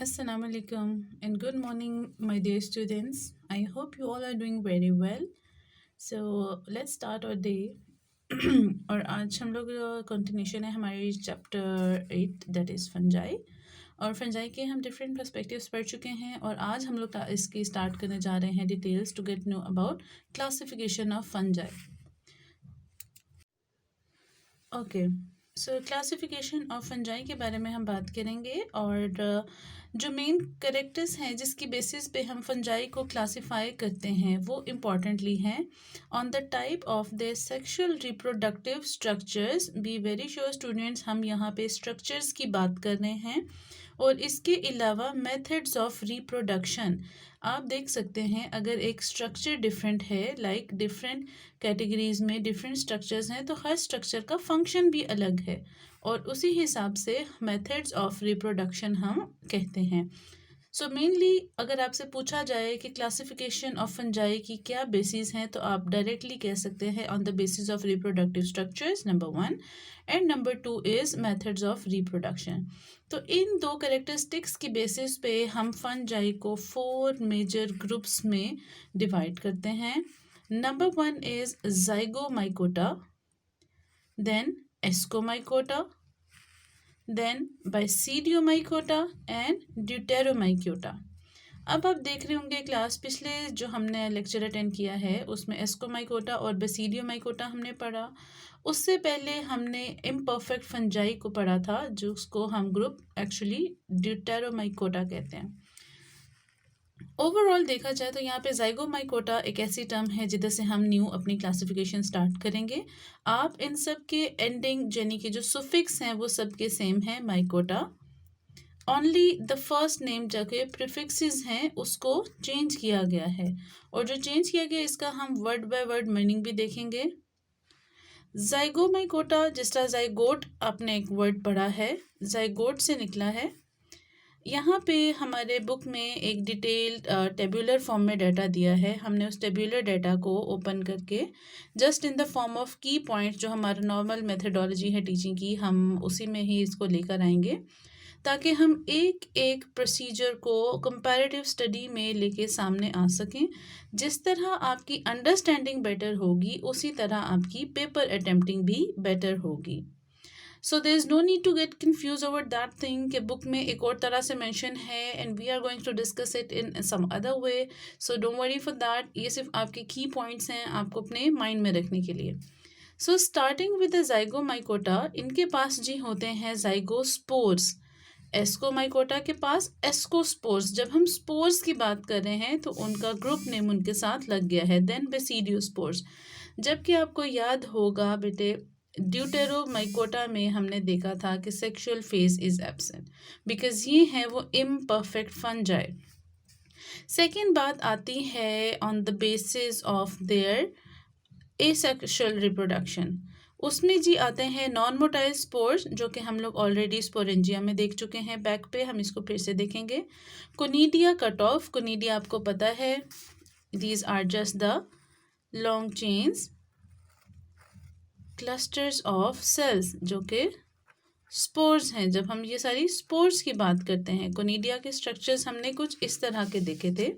Assalamu alaikum and good morning, my dear students. I hope you all are doing very well. So let's start our day. और आज हम लोग continuation है हमारे chapter 8 that is fungi और fungi के हम डिफरेंट पर्सपेक्टिव्स पढ़ चुके हैं और आज हम लोग इसकी स्टार्ट करने जा रहे हैं details to get know about classification of fungi. Okay, so classification of fungi के बारे में हम बात करेंगे और जो मेन करेक्टर्स हैं जिसकी बेसिस पे हम फंजाई को क्लासिफाई करते हैं वो इम्पॉर्टेंटली हैं. On the type of the sexual reproductive structures, be very sure students, हम यहाँ पे स्ट्रक्चर्स की बात कर रहे हैं और इसके अलावा मेथड्स ऑफ रिप्रोडक्शन. आप देख सकते हैं अगर एक स्ट्रक्चर डिफरेंट है, लाइक डिफरेंट कैटेगरीज में डिफरेंट स्ट्रक्चर्स हैं, तो हर स्ट्रक्चर का फंक्शन भी अलग है और उसी हिसाब से मेथड्स ऑफ रिप्रोडक्शन हम कहते हैं. सो मेनली अगर आपसे पूछा जाए कि क्लासिफिकेशन ऑफ फंजाई की क्या बेसिस हैं, तो आप डायरेक्टली कह सकते हैं on the basis of reproductive structures number 1 and number 2 is methods of reproduction. तो इन दो कैरेक्टरिस्टिक्स की बेसिस पे हम फंजाई को 4 मेजर ग्रुप्स में डिवाइड करते हैं. Number 1 is zygomycota, then ascomycota, then basidiomycota and deuteromycota. अब आप देख रहे होंगे क्लास पिछले जो हमने लेक्चर अटेंड किया है उसमें एस्कोमाइकोटा और बाइसीडियोमाइकोटा हमने पढ़ा. उससे पहले हमने इम्परफेक्ट फंजाई को पढ़ा था जिसको हम ग्रुप एक्चुअली ड्यूटेरोमाइकोटा कहते हैं. ओवरऑल देखा जाए तो यहाँ पे ज़ाइगोमाइकोटा एक ऐसी टर्म है जिधर से हम न्यू अपनी क्लासिफिकेशन स्टार्ट करेंगे. आप इन सब के एंडिंग यानी कि जो सुफिक्स हैं वो सब के सेम हैं mycota. Only the first name जगह प्रीफिक्सेस हैं उसको चेंज किया गया है और जो चेंज किया गया इसका हम वर्ड बाय वर्ड मीनिंग भी देखेंगे. ज़ाइगोमाइकोटा जिस तरह ज़ाइगोट आपने एक वर्ड पढ़ा है, ज़ाइगोट से निकला है. यहाँ पे हमारे बुक में एक डिटेल्ड टेबुलर फॉर्म में डाटा दिया है. हमने उस टेबुलर डाटा को ओपन करके just in the form of की पॉइंट्स, जो हमारा नॉर्मल मेथडोलॉजी है टीचिंग की, हम उसी में ही इसको लेकर आएंगे ताकि हम एक एक प्रोसीजर को कंपैरेटिव स्टडी में लेके सामने आ सकें. जिस तरह आपकी अंडरस्टैंडिंग बेटर होगी उसी तरह आपकी पेपर अटेम्प्टिंग भी बेटर होगी. So there is no need to get confuse over that thing कि बुक में एक और तरह से मेंशन है and we are going to discuss it in some other way. So don't worry for that. ये सिर्फ आपके की पॉइंट्स हैं आपको अपने माइंड में रखने के लिए. सो स्टार्टिंग विद द ज़ाइगोमाइकोटा, इनके पास जी होते हैं ज़ाइगोस्पोर्स. एस्कोमाइकोटा के पास एस्कोस्पोर्स. जब हम स्पोर्स की बात कर रहे हैं तो उनका ग्रुप नेम उनके साथ लग गया है. Then basidiospores. जबकि आपको याद होगा बेटे ड्यूटेरोमाइकोटा में हमने देखा था कि sexual phase is absent because ये है वो इम्परफेक्ट फंजाई. सेकेंड बात आती है on the basis of their asexual reproduction. उसमें जी आते हैं नॉन मोटाइल स्पोर्स जो कि हम लोग ऑलरेडी स्पोरेंजिया में देख चुके हैं. बैक पे हम इसको फिर से देखेंगे. Conidia cut off. कोनिडिया आपको पता है these are just the long chains clusters of cells जो कि स्पोर्स हैं. जब हम ये सारी स्पोर्स की बात करते हैं, कोनिडिया के स्ट्रक्चर्स हमने कुछ इस तरह के देखे थे.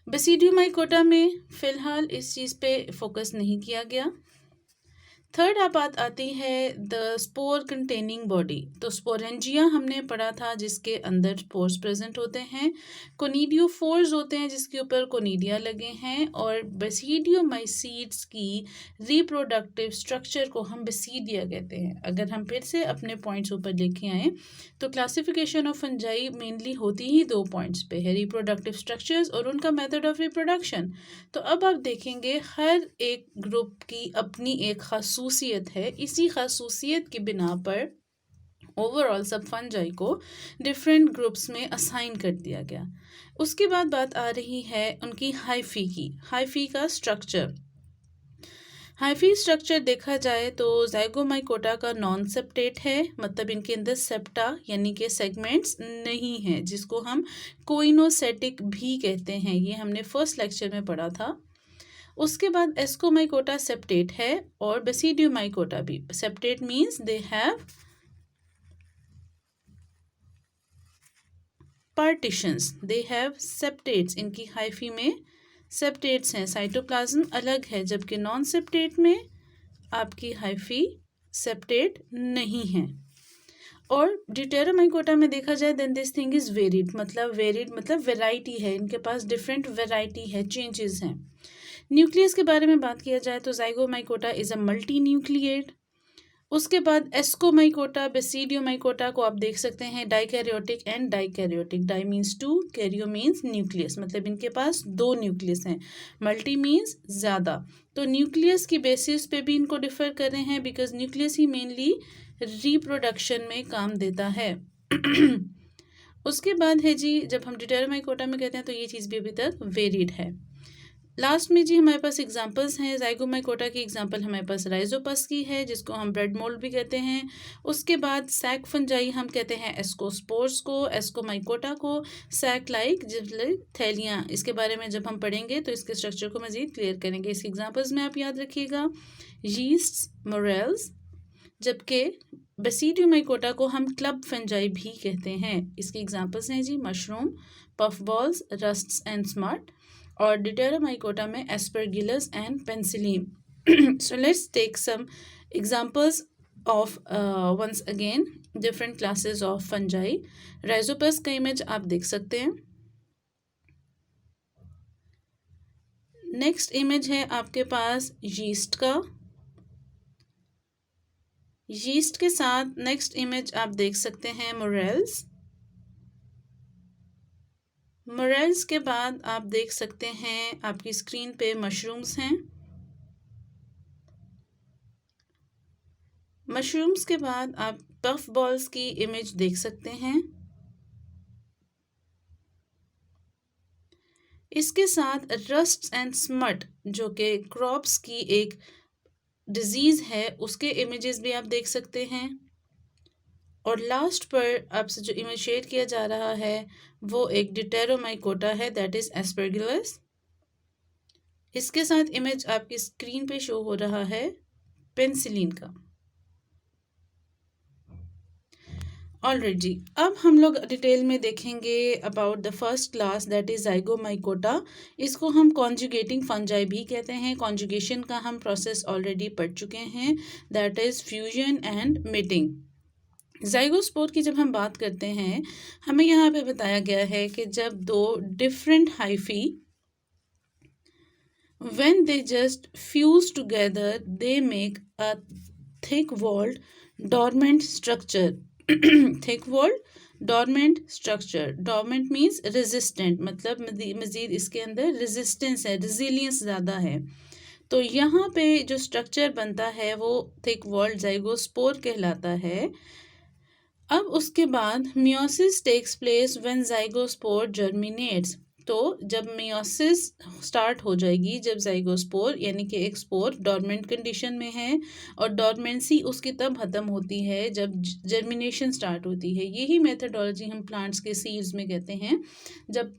बेसिडियोमाइकोटा में फ़िलहाल इस चीज़ पे फोकस नहीं किया गया. थर्ड बात आती है द स्पोर कंटेनिंग बॉडी. तो स्पोरेंजिया हमने पढ़ा था जिसके अंदर स्पोर्स प्रेजेंट होते हैं. कोनिडियोफोर्स होते हैं जिसके ऊपर कोनिडिया लगे हैं. और बेसिडियोमाइसीड्स की रिप्रोडक्टिव स्ट्रक्चर को हम बेसिडिया कहते हैं. अगर हम फिर से अपने पॉइंट्स ऊपर लेके आएँ तो क्लासिफिकेशन ऑफ फंजाई मेनली होती ही 2 पॉइंट्स पे है, रिप्रोडक्टिव स्ट्रक्चर्स और उनका मेथड ऑफ रिप्रोडक्शन. तो अब आप देखेंगे हर एक ग्रुप की अपनी एक खासूसियत है. इसी खासूसियत की बिना पर ओवरऑल सब फंजाई को डिफरेंट ग्रुप्स में असाइन कर दिया गया. उसके बाद बात आ रही है उनकी हाइफी की. हाइफी का स्ट्रक्चर. हाइफी स्ट्रक्चर देखा जाए तो ज़ाइगोमाइकोटा का नॉन सेप्टेट है, मतलब इनके अंदर सेप्टा यानी कि सेगमेंट्स नहीं हैं, जिसको हम कोइनोसेटिक भी कहते हैं. ये हमने फर्स्ट लेक्चर में पढ़ा था. उसके बाद एस्कोमाइकोटा सेप्टेट है और बेसिडियोमाइकोटा भी. Septate means they have partitions, they have septates, इनकी हाइफी में सेप्टेट्स हैं, साइटोप्लाज्म अलग है, जबकि नॉन सेप्टेट में आपकी हाइफी सेप्टेट नहीं है। और ड्यूटेरोमाइकोटा में देखा जाए then this thing is varied मतलब वेराइटी है, इनके पास डिफरेंट वेराइटी है, चेंजेस हैं। न्यूक्लियस के बारे में बात किया जाए तो Zygomycota is a multinucleate. उसके बाद एस्कोमाइकोटा, बेसिडियोमाइकोटा को आप देख सकते हैं dikaryotic and dikaryotic. Di means two, karyo means nucleus, मतलब इनके पास 2 न्यूक्लियस हैं। मल्टी मीन्स ज़्यादा। तो न्यूक्लियस की बेसिस पे भी इनको डिफर कर रहे हैं because nucleus he mainly reproduction में काम देता है। उसके बाद है जी, जब हम ड्यूटेरोमाइकोटा में कहते हैं तो ये चीज़ भी अभी तक वेरिड है। लास्ट में जी हमारे पास एग्जांपल्स हैं। जाइगोमाइकोटा की एग्जांपल हमारे पास राइजोपस की है, जिसको हम ब्रेड मोल्ड भी कहते हैं। उसके बाद सैक फंजाई हम कहते हैं एस्कोस्पोर्स को, एस्कोमाइकोटा को सैक लाइक थैलियाँ। इसके बारे में जब हम पढ़ेंगे तो इसके स्ट्रक्चर को मज़ीद क्लियर करेंगे। इसके एग्जांपल्स में आप याद रखिएगा यीस्ट, मोरेल्स, जबकि बेसिडियोमाइकोटा को हम क्लब फंजाई भी कहते हैं। इसके एग्जांपल्स हैं जी mushroom, puff balls, rusts and smut. और ड्यूटेरोमाइकोटा में aspergillus and penicillin. So let's take some examples of ones again different classes of fungi. Rhizopus का इमेज आप देख सकते हैं। नेक्स्ट इमेज है आपके पास यीस्ट का। यीस्ट के साथ नेक्स्ट इमेज आप देख सकते हैं मोरेल्स। मोरेल्स के बाद आप देख सकते हैं आपकी स्क्रीन पे मशरूम्स हैं। मशरूम्स के बाद आप पफ बॉल्स की इमेज देख सकते हैं। इसके साथ रस्ट एंड स्मट जो कि क्रॉप्स की एक डिजीज़ है उसके इमेजेस भी आप देख सकते हैं। और लास्ट पर आपसे जो इमेज शेयर किया जा रहा है वो एक ड्यूटेरोमाइकोटा है, दैट इज़ एस्परगिलस। इसके साथ इमेज आपकी स्क्रीन पे शो हो रहा है पेंसिलिन का। ऑलराइट जी, अब हम लोग डिटेल में देखेंगे about the first class that is Zygomycota. इसको हम कॉन्जुगेटिंग फंजाई भी कहते हैं। कॉन्जुगेशन का हम प्रोसेस ऑलरेडी पढ़ चुके हैं, that is fusion and mating. Zygospore की जब हम बात करते हैं, हमें यहाँ पे बताया गया है कि जब 2 different hyphae when they just fuse together they make a thick walled dormant structure. thick walled dormant structure. dormant means resistant, मतलब मज़ीद इसके अंदर resistance है, resilience ज़्यादा है। तो यहाँ पे जो स्ट्रक्चर बनता है वो थिक वॉल्ड जाइगोस्पोर कहलाता है। अब उसके बाद meiosis takes place when zygospore germinates. तो जब मियोसिस स्टार्ट हो जाएगी, जब जाइगोस्पोर यानी कि एक स्पोर डॉर्मेंट कंडीशन में है और डॉर्मेंसी उसकी तब ख़त्म होती है जब जर्मिनेशन स्टार्ट होती है। यही मेथडोलॉजी हम प्लांट्स के सीड्स में कहते हैं। जब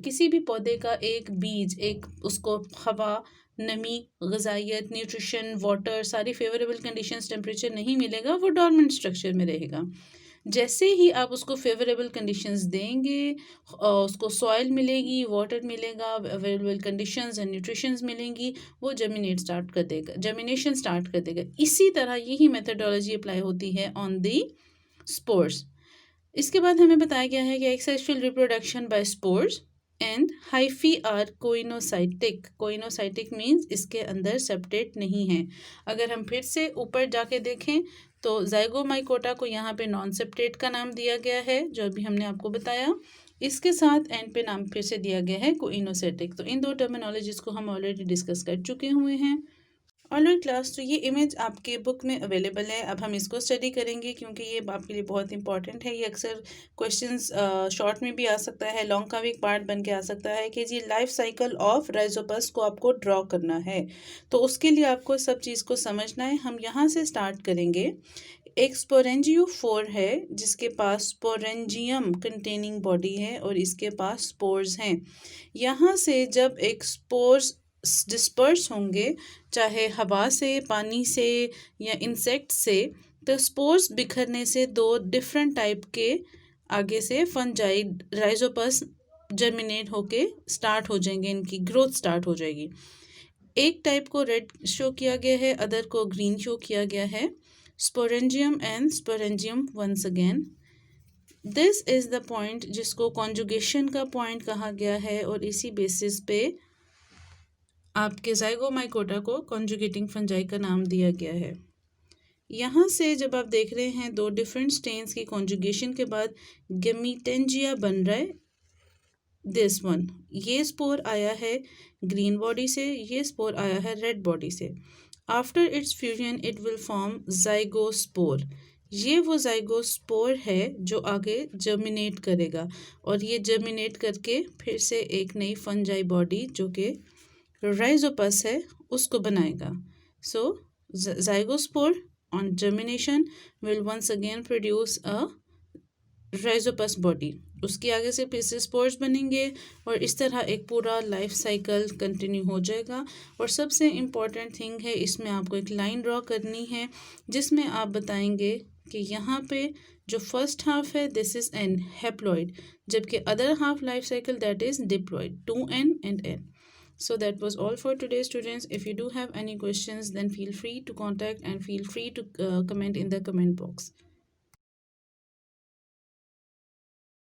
किसी भी पौधे का एक बीज, एक उसको हवा, नमी, ग़िज़ाइयत, न्यूट्रिशन, वाटर, सारी फेवरेबल कंडीशंस, टेम्परेचर नहीं मिलेगा, वो डॉर्मेंट स्ट्रक्चर में रहेगा। जैसे ही आप उसको फेवरेबल कंडीशंस देंगे, उसको सॉइल मिलेगी, वाटर मिलेगा, अवेलेबल कंडीशंस एंड न्यूट्रिशंस मिलेंगी, वो जर्मिनेशन स्टार्ट कर देगा। इसी तरह यही मेथडोलॉजी अप्लाई होती है ऑन दी स्पोर्स। इसके बाद हमें बताया गया है कि asexual reproduction by spores and hyphae are coenocytic. Coenocytic means इसके अंदर सेप्टेट नहीं है। अगर हम फिर से ऊपर जाके देखें तो जाइगोमाइकोटा को यहाँ पे नॉन सेप्टेट का नाम दिया गया है, जो अभी हमने आपको बताया। इसके साथ एंड पे नाम फिर से दिया गया है कोइनोसाइटिक। तो इन 2 टर्मिनोलॉजीज को हम ऑलरेडी डिस्कस कर चुके हुए हैं। ऑलराइट क्लास, तो ये इमेज आपके बुक में अवेलेबल है। अब हम इसको स्टडी करेंगे क्योंकि ये आपके लिए बहुत इंपॉर्टेंट है। ये अक्सर क्वेश्चंस शॉर्ट में भी आ सकता है, लॉन्ग का भी एक पार्ट बन के आ सकता है कि जी लाइफ साइकिल ऑफ राइजोपस को आपको ड्रॉ करना है। तो उसके लिए आपको सब चीज़ को समझना है। हम यहाँ से स्टार्ट करेंगे। एक स्पोरेंजियोफोर है जिसके पास स्पोरेंजियम कंटेनिंग बॉडी है और इसके पास स्पोर्स हैं। यहाँ से जब एक स्पोर्स डिस्पर्स होंगे, चाहे हवा से, पानी से या इंसेक्ट से, तो स्पोर्स बिखरने से 2 डिफरेंट टाइप के आगे से फंजाई राइजोपस जर्मिनेट होके स्टार्ट हो जाएंगे, इनकी ग्रोथ स्टार्ट हो जाएगी। एक टाइप को रेड शो किया गया है, अदर को ग्रीन शो किया गया है। Sporangium and sporangium once again. This is the point जिसको कॉन्जुगेशन का पॉइंट कहा गया है, और इसी बेसिस पे आपके जाइगोमाइकोटा को कॉन्जुगेटिंग फंजाई का नाम दिया गया है। यहाँ से जब आप देख रहे हैं दो डिफरेंट स्टेन्स की कॉन्जुगेशन के बाद गेमीटेंजिया बन रहा है। दिस वन, ये स्पोर आया है ग्रीन बॉडी से, ये स्पोर आया है रेड बॉडी से। After it's fusion it will form zygospore. ये वो जाइगोस्पोर है जो आगे जर्मिनेट करेगा, और ये जर्मिनेट करके फिर से एक नई फंजाई बॉडी जो कि राइजोपस है उसको बनाएगा। सो zygospore on germination will once again produce a rhizopus body। उसके आगे से फिर से स्पोर्स बनेंगे, और इस तरह एक पूरा लाइफ साइकिल कंटिन्यू हो जाएगा। और सबसे इम्पॉर्टेंट थिंग है, इसमें आपको एक लाइन ड्रॉ करनी है जिसमें आप बताएंगे कि यहाँ पे जो फर्स्ट हाफ है दिस इज एन हैप्लॉइड, जबकि other half life cycle that is diploid, 2n and n। So that was all for today, students. If you do have any questions, then feel free to contact and feel free to comment in the comment box.